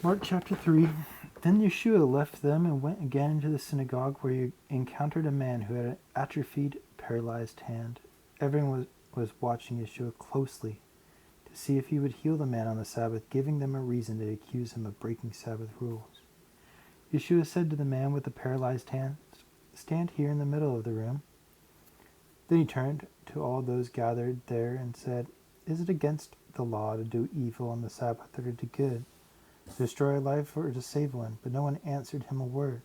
Mark chapter 3. Then Yeshua left them and went again into the synagogue, where he encountered a man who had an atrophied, paralyzed hand. Everyone was watching Yeshua closely to see if he would heal the man on the Sabbath, giving them a reason to accuse him of breaking Sabbath rules. Yeshua said to the man with the paralyzed hand, "Stand here in the middle of the room." Then he turned to all those gathered there and said, "Is it against the law to do evil on the Sabbath or to do good, to destroy a life or to save one?" But no one answered him a word.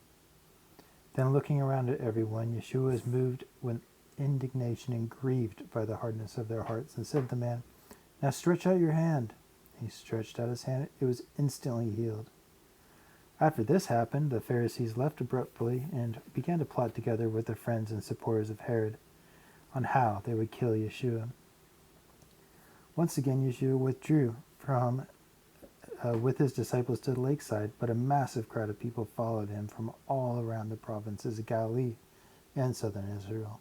Then looking around at everyone, Yeshua was moved with indignation and grieved by the hardness of their hearts, and said to the man, "Now stretch out your hand." He stretched out his hand. It was instantly healed. After this happened, the Pharisees left abruptly and began to plot together with the friends and supporters of Herod on how they would kill Yeshua. Once again, Yeshua withdrew with his disciples to the lakeside, but a massive crowd of people followed him from all around the provinces of Galilee and southern Israel.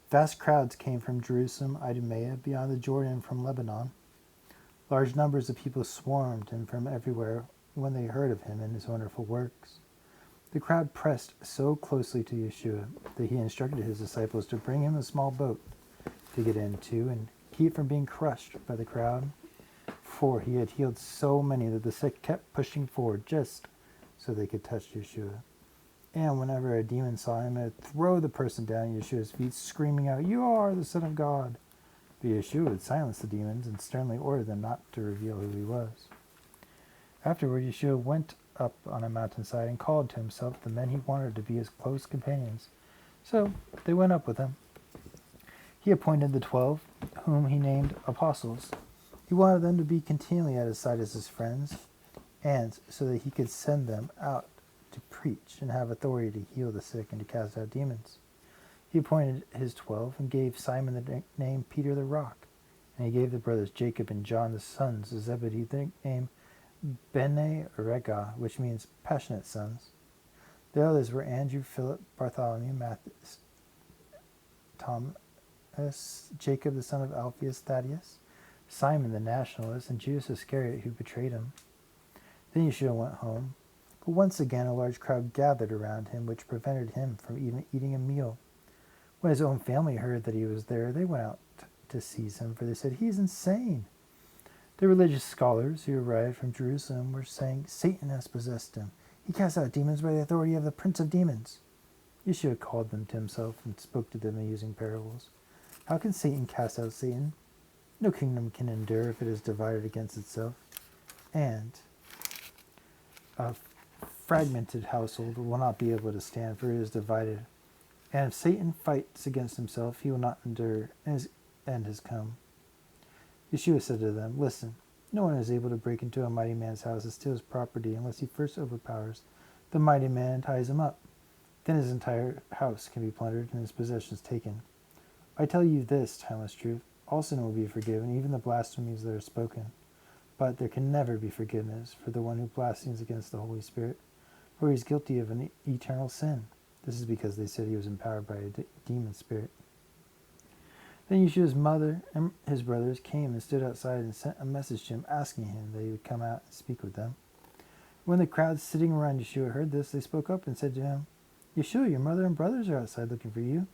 Vast crowds came from Jerusalem, Idumea, beyond the Jordan, from Lebanon. Large numbers of people swarmed in from everywhere when they heard of him and his wonderful works. The crowd pressed so closely to Yeshua that he instructed his disciples to bring him a small boat to get into and keep from being crushed by the crowd, for he had healed so many that the sick kept pushing forward just so they could touch Yeshua. And whenever a demon saw him, it would throw the person down at Yeshua's feet, screaming out, "You are the Son of God." But Yeshua would silence the demons and sternly order them not to reveal who he was. Afterward, Yeshua went up on a mountainside and called to himself the men he wanted to be his close companions. So they went up with him. He appointed the 12, whom he named apostles. He wanted them to be continually at his side as his friends, and so that he could send them out to preach and have authority to heal the sick and to cast out demons. He appointed his 12 and gave Simon the nickname Peter the Rock, and he gave the brothers Jacob and John, the sons of Zebedee, the nickname Bene Rega, which means passionate sons. The others were Andrew, Philip, Bartholomew, Matthew, Thomas, Jacob the son of Alphaeus, Thaddeus, Simon the nationalist, and Judas Iscariot, who betrayed him. Then Yeshua went home, but once again a large crowd gathered around him, which prevented him from even eating a meal. When his own family heard that he was there, they went out to seize him, for they said, "He is insane." The religious scholars who arrived from Jerusalem were saying, "Satan has possessed him. He casts out demons by the authority of the prince of demons." Yeshua called them to himself and spoke to them using parables. "How can Satan cast out Satan? No kingdom can endure if it is divided against itself, and a fragmented household will not be able to stand, for it is divided. And if Satan fights against himself, he will not endure, and his end has come." Yeshua said to them, "Listen, no one is able to break into a mighty man's house and steal his property unless he first overpowers the mighty man and ties him up. Then his entire house can be plundered and his possessions taken. I tell you this timeless truth, all sin will be forgiven, even the blasphemies that are spoken. But there can never be forgiveness for the one who blasphemes against the Holy Spirit, for he is guilty of an eternal sin." This is because they said he was empowered by a demon spirit. Then Yeshua's mother and his brothers came and stood outside and sent a message to him, asking him that he would come out and speak with them. When the crowd sitting around Yeshua heard this, they spoke up and said to him, "Yeshua, your mother and brothers are outside looking for you."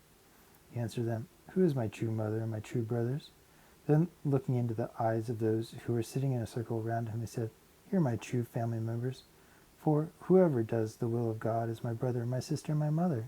He answered them, "Who is my true mother and my true brothers?" Then, looking into the eyes of those who were sitting in a circle around him, he said, "Here are my true family members, for whoever does the will of God is my brother, my sister, and my mother."